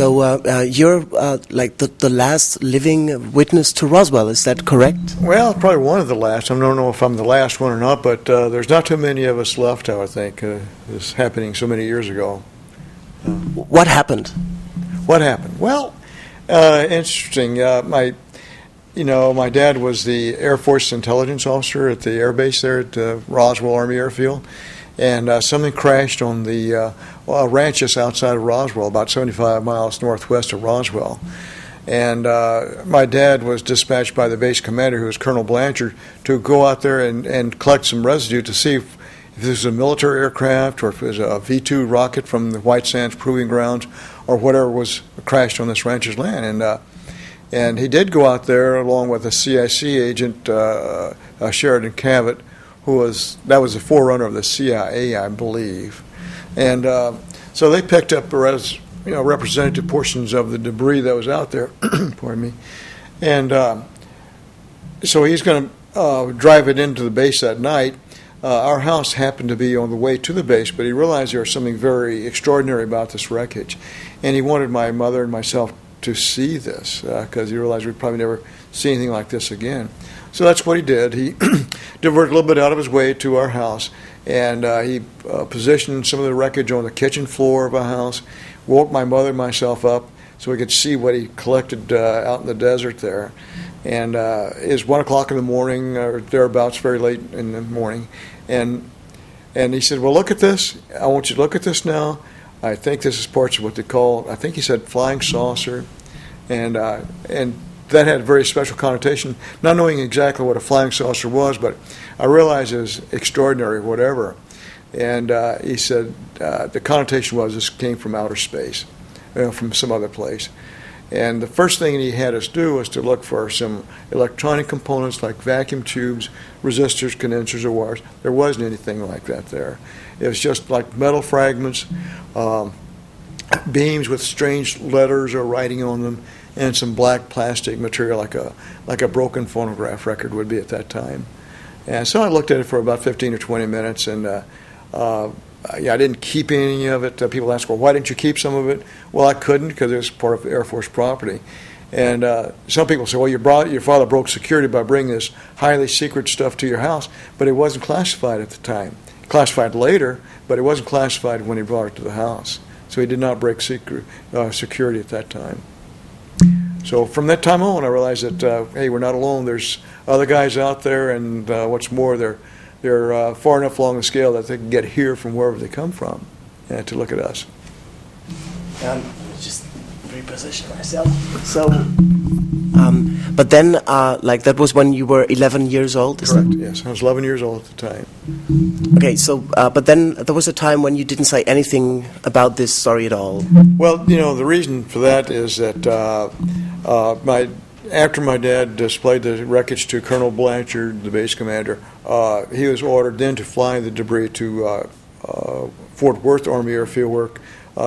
So you're like the last living witness to Roswell, is that correct? Well, probably one of the last. I don't know if I'm the last one or not, but there's not too many of us left, I would think. This happening so many years ago. What happened? What happened? Well, interesting. My dad was the Air Force intelligence officer at the air base there at Roswell Army Airfield, and something crashed on the ranch just outside of Roswell, about 75 miles northwest of Roswell. And my dad was dispatched by the base commander, who was Colonel Blanchard, to go out there and collect some residue to see if this was a military aircraft or if it was a V-2 rocket from the White Sands Proving Grounds or whatever was crashed on this rancher's land. And he did go out there along with a CIC agent, Sheridan Cavett, that was the forerunner of the CIA, I believe. And so they picked up representative portions of the debris that was out there. Pardon me. And so he's going to drive it into the base that night. Our house happened to be on the way to the base, but he realized there was something very extraordinary about this wreckage. And he wanted my mother and myself to see this because he realized we'd probably never see anything like this again. So that's what he did. He diverted a little bit out of his way to our house, and he positioned some of the wreckage on the kitchen floor of our house, woke my mother and myself up so we could see what he collected out in the desert there. And it was 1 o'clock in the morning or thereabouts, very late in the morning. And he said, well, look at this. I want you to look at this now. I think this is parts of what they call, I think he said, flying saucer. And that had a very special connotation, not knowing exactly what a flying saucer was, but I realized it was extraordinary, whatever. And he said the connotation was this came from outer space, from some other place. And the first thing he had us do was to look for some electronic components like vacuum tubes, resistors, condensers, or wires. There wasn't anything like that there. It was just like metal fragments, beams with strange letters or writing on them, and some black plastic material like a broken phonograph record would be at that time. And so I looked at it for about 15 or 20 minutes, and I didn't keep any of it. People ask, well, why didn't you keep some of it? Well, I couldn't because it was part of Air Force property. And some people say, well, your father broke security by bringing this highly secret stuff to your house, but it wasn't classified at the time. Classified later, but it wasn't classified when he brought it to the house. So he did not break security at that time. So from that time on, I realized that, hey, we're not alone. There's other guys out there, and what's more, they're far enough along the scale that they can get here from wherever they come from to look at us. Just reposition myself. So, but then, like that was when you were 11 years old, Correct, yes. I was 11 years old at the time. Okay, so, but then there was a time when you didn't say anything about this story at all. Well, the reason for that is that after my dad displayed the wreckage to Colonel Blanchard, the base commander, he was ordered then to fly the debris to Fort Worth Army Airfield where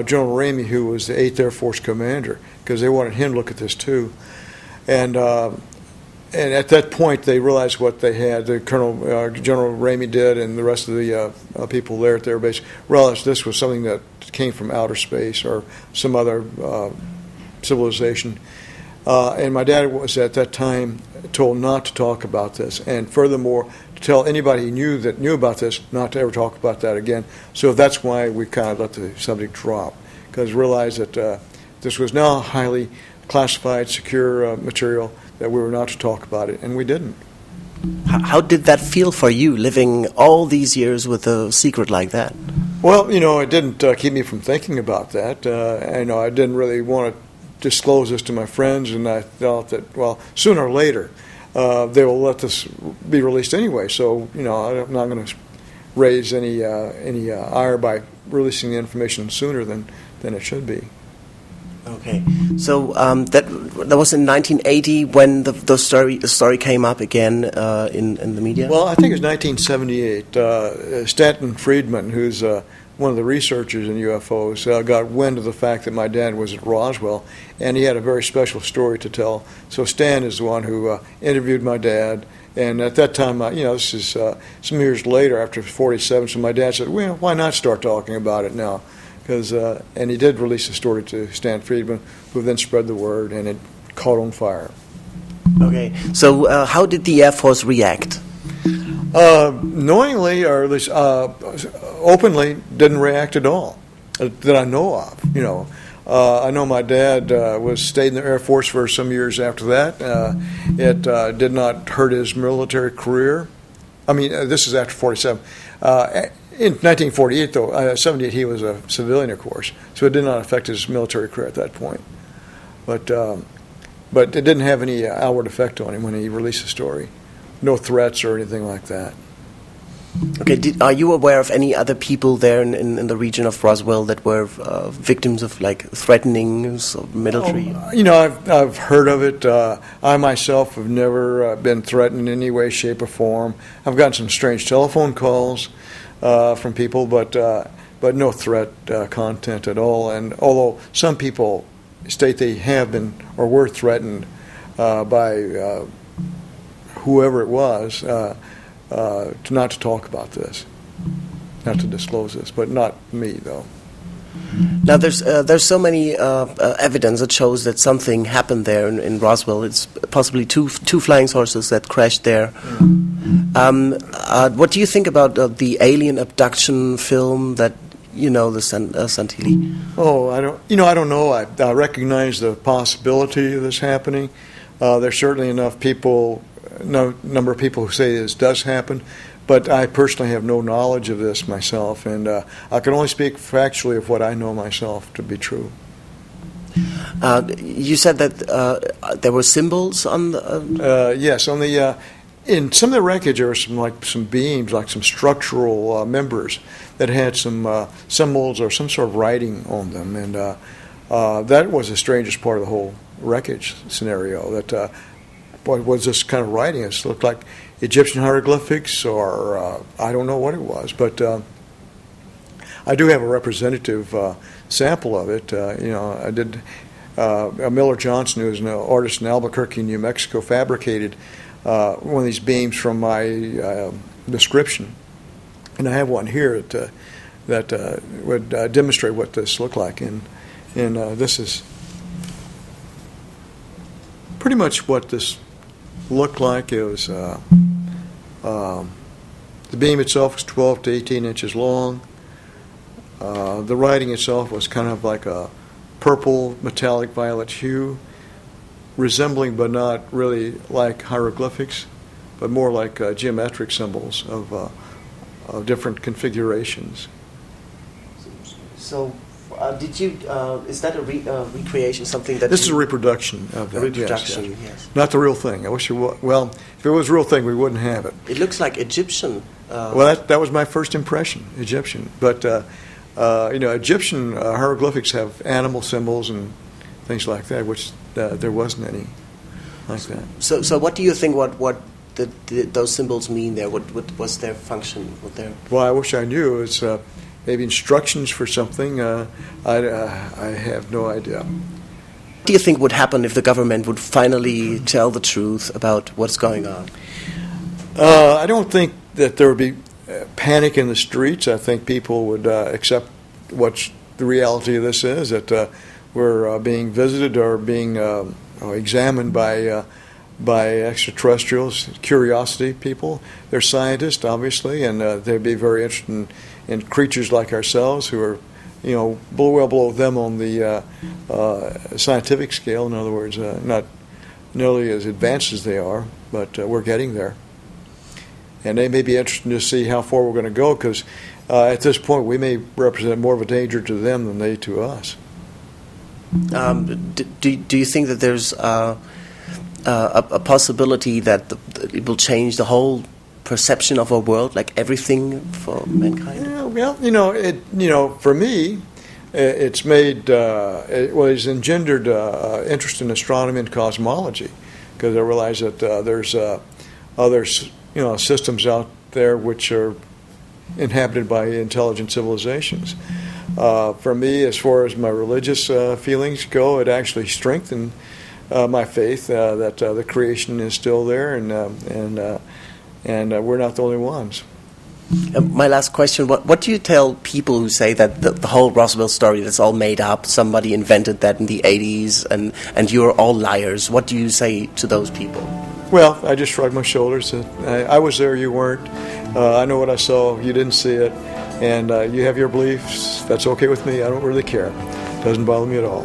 General Ramey, who was the 8th Air Force commander, because they wanted him to look at this too. And at that point, they realized what they had. The General Ramey did, and the rest of the people there at their base realized this was something that came from outer space or some other civilization. And my dad was at that time told not to talk about this, and furthermore, to tell anybody he knew that knew about this not to ever talk about that again. So that's why we kind of let the subject drop, because we realized that this was now highly classified, secure material, that we were not to talk about it, and we didn't. How did that feel for you, living all these years with a secret like that? Well, it didn't keep me from thinking about that. I didn't really want to disclose this to my friends, and I thought that, well, sooner or later, they will let this be released anyway. So, I'm not going to raise any ire by releasing the information sooner than it should be. Okay, so that was in 1980 when the story came up again in the media. Well, I think it was 1978. Stanton Friedman, who's one of the researchers in UFOs, got wind of the fact that my dad was at Roswell, and he had a very special story to tell. So Stan is the one who interviewed my dad, and at that time, this is some years later, after 47, so my dad said, well, why not start talking about it now? and he did release a story to Stan Friedman, who then spread the word, and it caught on fire. Okay, so how did the Air Force react? Knowingly, or at least openly, didn't react at all that I know of. I know my dad stayed in the Air Force for some years after that. It did not hurt his military career. I mean, this is after 47. In 1948, though, 78, he was a civilian, of course, so it did not affect his military career at that point. But it didn't have any outward effect on him when he released the story. No threats or anything like that. Okay, are you aware of any other people there in the region of Roswell that were victims of like threatenings of military? I've heard of it. I myself have never been threatened in any way, shape, or form. I've gotten some strange telephone calls from people, but no threat content at all. And although some people state they have been or were threatened by whoever it was, not to talk about this, not to disclose this, but not me, though. Now, there's so many evidence that shows that something happened there in Roswell. It's possibly two flying saucers that crashed there. What do you think about the alien abduction film that the Santilli? Oh, I don't know. I recognize the possibility of this happening. There's certainly enough people. No number of people who say this does happen, but I personally have no knowledge of this myself, and I can only speak factually of what I know myself to be true. You said that there were symbols on the... Yes, on the in some of the wreckage there were some beams, like some structural members that had some symbols or some sort of writing on them, and that was the strangest part of the whole wreckage scenario. That what was this kind of writing? It looked like Egyptian hieroglyphics, or I don't know what it was, but I do have a representative sample of it. I did. Miller Johnson, who is an artist in Albuquerque, New Mexico, fabricated one of these beams from my description, and I have one here that would demonstrate what this looked like, and this is pretty much what this looked like. It was the beam itself was 12 to 18 inches long. The writing itself was kind of like a purple metallic violet hue, resembling but not really like hieroglyphics, but more like geometric symbols of different configurations. So, did you? Is that a recreation? Something that this is a reproduction of that. A reproduction, yes. Not the real thing. I wish it was. Well, if it was a real thing, we wouldn't have it. It looks like Egyptian. Well, that was my first impression, Egyptian. But Egyptian hieroglyphics have animal symbols and things like that, which there wasn't any like that. So what do you think? What those symbols mean there? What was their function? Well, I wish I knew. It's maybe instructions for something. I have no idea. What do you think would happen if the government would finally tell the truth about what's going on? I don't think that there would be panic in the streets. I think people would accept what the reality of this is, that we're being visited or being examined by extraterrestrials, curiosity people. They're scientists, obviously, and they'd be very interested in creatures like ourselves who are, well below them on the scientific scale. In other words, not nearly as advanced as they are, but we're getting there. And they may be interested to see how far we're going to go, because at this point we may represent more of a danger to them than they to us. Do you think that there's a possibility that it will change the whole perception of our world, like everything for mankind? Yeah, well, for me, it's made it's engendered interest in astronomy and cosmology, because I realize that there's other systems out there which are inhabited by intelligent civilizations. For me, as far as my religious feelings go, it actually strengthened my faith that the creation is still there, and we're not the only ones. My last question, what do you tell people who say that the whole Roswell story, that's all made up, somebody invented that in the 80s, and you're all liars? What do you say to those people? Well, I just shrug my shoulders. I was there, you weren't. I know what I saw, you didn't see it. And you have your beliefs, that's okay with me. I don't really care. Doesn't bother me at all.